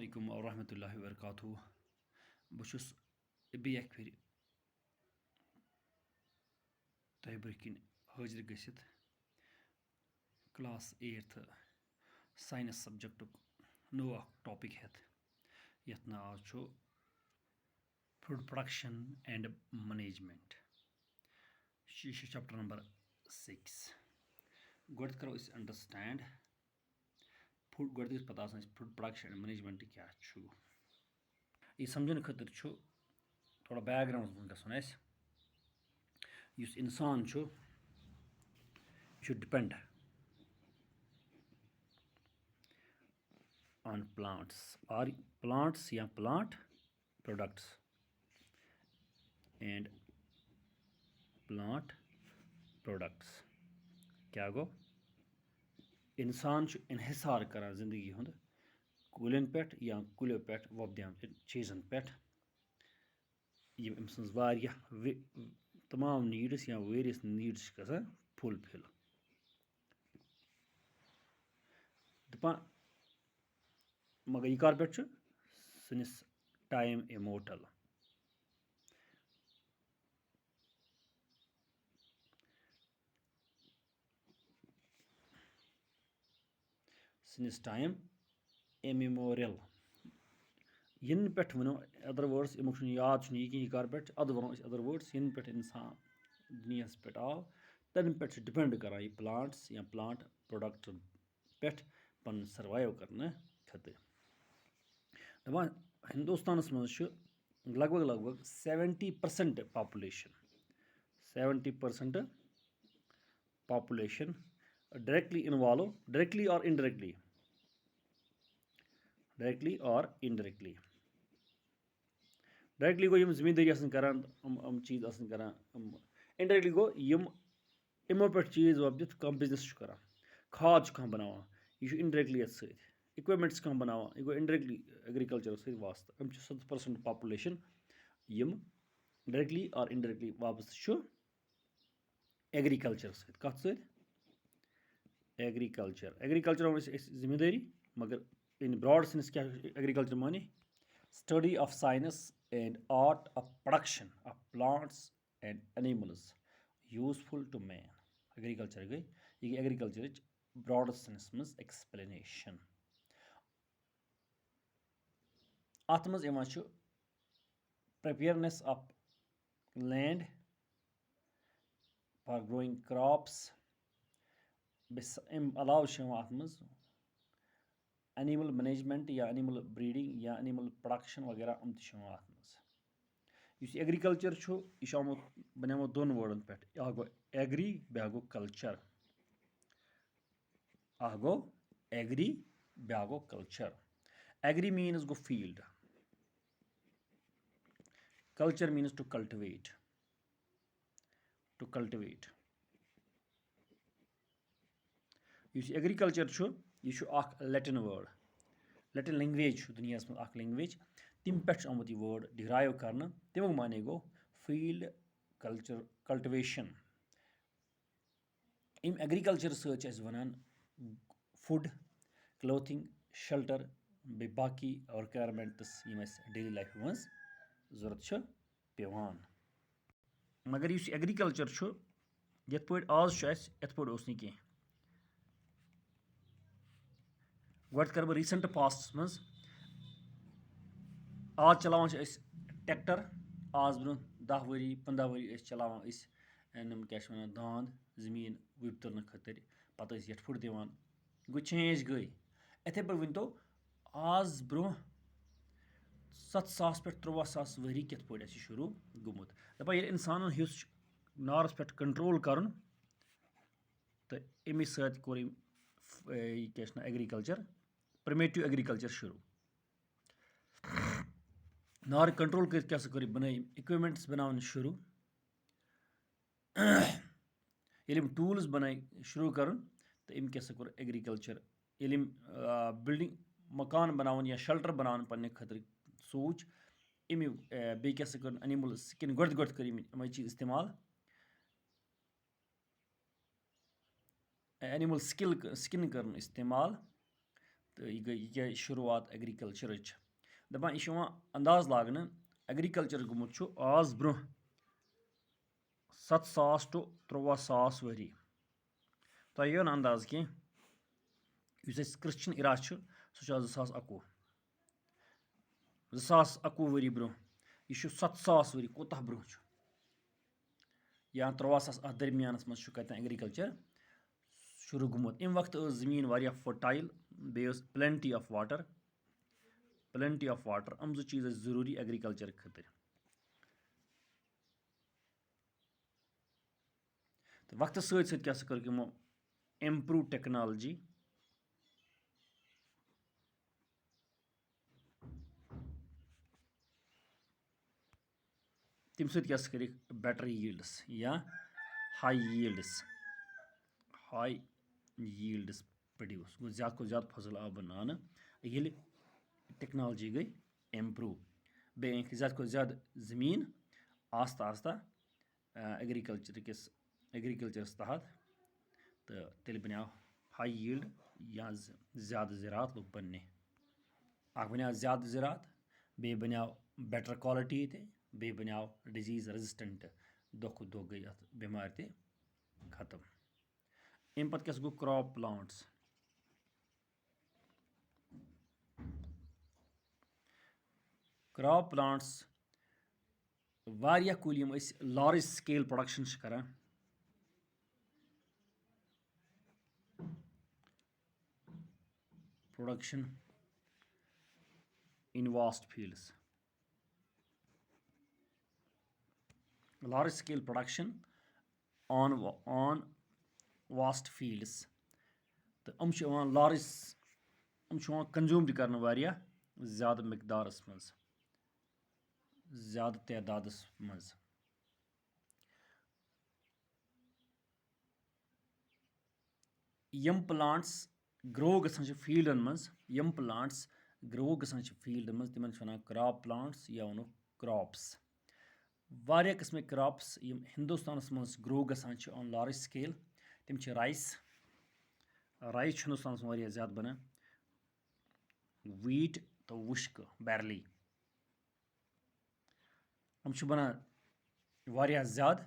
अलैकुम वरहमतुल्लाहि वबरकातुहू बह छुस बेक फिर तह ब्रोह किन हाजिर गसित क्लास 8th साइंस सब्जेक्टुक नो टॉपिक हेत यथ नाव छु फूड प्रोडक्शन एंड मैनेजमेंट यह चैप्टर नंबर 6 गोड करो इस अंडरस्टैंड फूड गोड पता फूड प्रोडक्शन एंड मैनेजमेंट क्या छु यह समझन खतर छु थोड़ा बैकग्राउंड गसन इंसान छु depend on plants or plants या plant products and plant products क्या गो इंसान इन्हिसार करान जिंदगी हुंद कुलन पे या कुलियों पे वोपदान चीज़न पे यम अमसज वारिया तमाम नीड्स या वेरियस नीड्स गसान फुलफिल दपान मगर यह कर पे सनिस टाइम इमोर्टल सनिस टाइम इमेमोरियल इन पे वो अदर वर्ड्स अमुक याद यह कर पे अद वो अदर वर्ड्स इन पे इंसान दुनिया पे आव तन पे डिपेंड कर प्लांट्स या प्लांट प्रोडक्ट पे पन सर्वाइव करने खतर दपान हिंदुस्तान मज लगभग 70% पॉपुलेशन डायरेक्टली डायरेक्टली और इनडायरेक्टली डायरेक्टली गो यम जमींदारी करान चीज़ करान इनडायरेक्टली गो यम इमो पे चीज़ वोपदित कम बिजनेस करान खाद बनावान यह इनडायरेक्टली ये इक्विपमेंट्स बनावान यह गो इनडायरेक्टली एग्रीकल्चर वास्ता 70% पॉपुलेशन यम डायरेक्टली और इनडायरेक्टली वाबस्त एग्रीकल्चर कत एग्रीकल्चर जिम्मेदारी मगर इन ब्रॉड सेंस क्या एग्रीकल्चर माने study of science and art of production of plants and animals useful to man agriculture गई यह एग्रीकल्चर ब्रॉड सेंस मज एक्सप्लेनेशन अत मज preparedness of land for growing crops अलाव अत मज एनिमल मैनेजमेंट या एनिमल ब्रीडिंग या एनिमल प्रोडक्शन वगैरह अत मज एग्रीकल्चर यह आमुत बनियामत दोन वर्डन पे गो एग्री ब्या गो कल्चर एग्री ब्या गो कल्चर एग्री मीन्स गो field culture means to cultivate agriculture यह लैटिन वर्ड लैटिन लैंग्वेज दुनिया मज लैंग्वेज तम पे आमुत यह वर्ड डिराइव कर तमुक माने गो फील्ड कल्टिवेशन इन एग्रीकल्चर सनान फूड क्लोथिंग शेल्टर बे बाकी रिक्वायरमेंट्स डेली लाइफ मज जरूरत पेवान मगर इस एग्रीकल्चर ये आज ये कह गोड कर रीसेंट पास्ट मज आज चलावान ट्रैक्टर आज ब्रो 10 वरी 15 वरी चलावान क्या दांद जमीन वुब तुलने खतर पत ये दिवान गो चेंज गई इथे पे वन तो आज ब्रो 7,000 पे 13,000 वरी कत पे शुरू गुमुत दपा ये इंसान हेच नारस पे कंट्रोल कर तो अमे सोर क्या एग्रीकल्चर प्रिमेटिव एग्रीकल्चर शुरू नार कंट्रोल कर क्या कर बन इक्विपमेंट्स बनावन शुरू ये टूल्स बनाए शुरू कर तो अम क्या कोर एग्रीकल्चर ये बिल्डिंग मकान बनावन या शेल्टर बनावन पन्ने खतर सोच अमे बे क्या कर एनिमल स्किन गोड कर चीज इस्तेमाल एनिमल स्किन कर इस्तेमाल تہٕ یہِ کیٛاہ شروٗعات ایٚگرِکَلچرٕچ دَپان یہِ چھُ یِوان اَنداز لاگنہٕ ایٚگرِکَلچر گوٚمُت چھُ آز برونٛہہ 7,000 ٹُو 13,000 ؤری تۄہہِ یِیو نہٕ اَنداز کینٛہہ یُس اَسہِ کرٛسچَن اِرا چھُ سُہ چھُ آز 2021 2021 ؤری برونٛہہ یہِ چھُ 7,000 ؤری کوٗتاہ برونٛہہ چھُ یا 13,000 اَتھ درمیانَس منٛز چھُ کَتٮ۪ن ایٚگرِکَلچر شروٗع گوٚمُت اَمہِ وقتہٕ ٲس زٔمیٖن واریاہ فٔرٹایل بیٚیہِ ٲس پٕلینٹی آف واٹر یِم زٕ چیٖز ٲسۍ ضروٗری ایٚگرِکَلچر خٲطرٕ تہٕ وقتَس سۭتۍ سۭتۍ کیٛاہ سا کٔرٕکھ یِمو اِمپرٛوٗ ٹیکنالجی تَمہِ سۭتۍ کیٛاہ سا کٔرِکھ بیٹر ییٖلڈٕس یا ہاے ییٖلڈٕس پرٛڈیوٗس گوٚو زیادٕ کھۄتہٕ زیادٕ فصٕل آو بَناونہٕ ییٚلہِ ٹیکنالجی گٔے اِمپرٛوٗ بیٚیہِ أنِکھ زیادٕ کھۄتہٕ زیادٕ زٔمیٖن آستہ آستہ ایٚگرِکَلچرَس تحت تہٕ تیٚلہِ بَنیٛو ہاے ییٖلڈ یا زیادٕ زِراعت لوٚگ بَننہِ اَکھ بَنیٛو زیادٕ زِراعت بیٚیہِ بَنیٛو بیٹر کالٹی تہِ بیٚیہِ بَنیٛو ڈِزیٖز ریزِسٹنٛٹ دۄہ کھۄتہٕ دۄہ گٔے اَتھ بٮ۪مارِ تہِ ختم اَمہِ پَتہٕ کیٛاہ سا گوٚو کرٛاپ پٕلانٛٹٕس واریاہ کُلۍ یِم أسۍ لارٕج سکیل پرٛوڈَکشَن چھِ کَران in vast fields large scale production on vast fields تہٕ یِم چھِ یِوان کنزیوٗم تہِ کَرنہٕ واریاہ زیادٕ مقدارَس منٛز زیادٕ تعدادَس منٛز یِم پٕلانٛٹٕس گرٛو گژھان چھِ فیٖلڈَن منٛز تِمن چھِ وَنان کرٛاپ پٕلانٛٹٕس یا وَنوکھ کرٛاپٕس واریاہ قٕسمٕکۍ کرٛاپٕس یِم ہِندُستانَس منٛز گرٛو گژھان چھِ آن لارٕج سکیل تِم چھِ رایِس چھُ ہِندُستانَس منٛز واریاہ زیادٕ بَنان ویٖٹ تہٕ وُشکہٕ بیرلی یِم چھِ بَنان واریاہ زیادٕ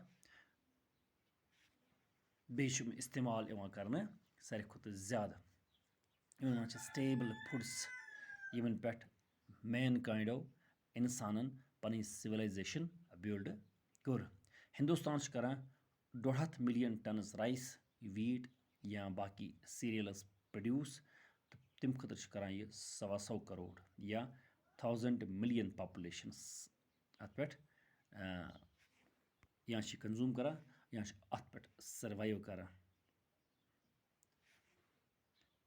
بیٚیہِ چھِ یِم اِستعمال یِوان کَرنہٕ ساروی کھۄتہٕ زیادٕ یِمَن منٛز چھِ سٹیبٕل فُڈٕس یِمَن پٮ۪ٹھ مین کاینڈو اِنسانَن پَنٕنۍ سِولایزیشَن بِلڈ کٔر ہِندُستان چھُ کَران 1.5 مِلیَن ٹَنٕز رایِس ویٖٹ یا باقٕے سیٖریَلٕز پرٛوڈیوٗس تہٕ تَمہِ خٲطرٕ چھِ کَران یہِ 100 کَرور یا 1000 مِلیَن پاپُلیشَنَس اَتھ پٮ۪ٹھ یا چھِ کَنزیوٗم کَران یا چھِ اَتھ پٮ۪ٹھ سٔروایِو کَران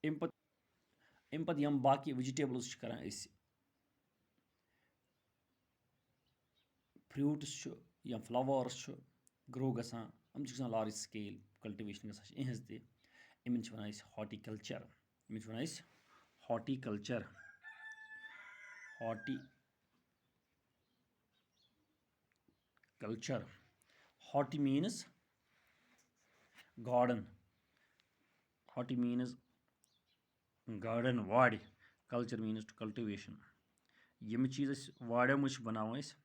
اَمہِ پَتہٕ یِم باقٕے وِجِٹیبلٕز چھِ کَران أسۍ فرٛوٗٹٕس چھُ یا فٕلاوٲرٕس چھُ گرٛو گژھان یِم چھِ گژھان لارٕج سکیل کَلٹِویشن گژھان چھِ یِہٕنٛز تہِ یِمن چھِ وَنان أسۍ ہاٹیکَلچر ہاٹی میٖنٕز گاڈَن وارِ کَلچر میٖنٕز ٹُو کَلٹِویشن یِم چیٖز أسۍ واریو منٛز چھِ بَناوان أسۍ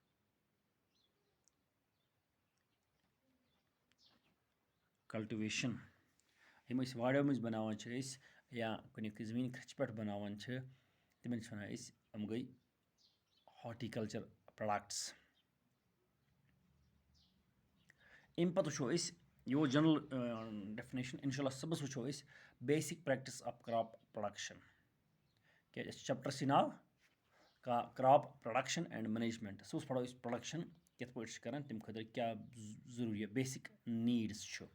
کَلٹِویشن یِم أسۍ واریو منٛز بَناوان چھِ أسۍ یا کُنہِ زٔمیٖن کھَچہِ پٮ۪ٹھ بَناوان چھِ تِمن چھِ وَنان أسۍ یِم گٔے ہاٹیکَلچر پرٛوڈَکٹٕس اَمہِ پَتہٕ وٕچھو أسۍ یہِ اوس جنرل ڈیفِنیشن اِنشاء اللہ صُبحس وٕچھو أسۍ basic practice of crop production کیٛازِ اَسہِ چھُ چیپٹرسٕے ناو کرٛاپ پرٛوڈَکشن اینڈ مینیجمنٹ صُبحس پَرو أسۍ پرٛوڈَکشن کِتھ پٲٹھۍ چھِ کران تَمہِ خٲطرٕ کیٛاہ ضروٗری بیسِک نیٖڈٕس چھُ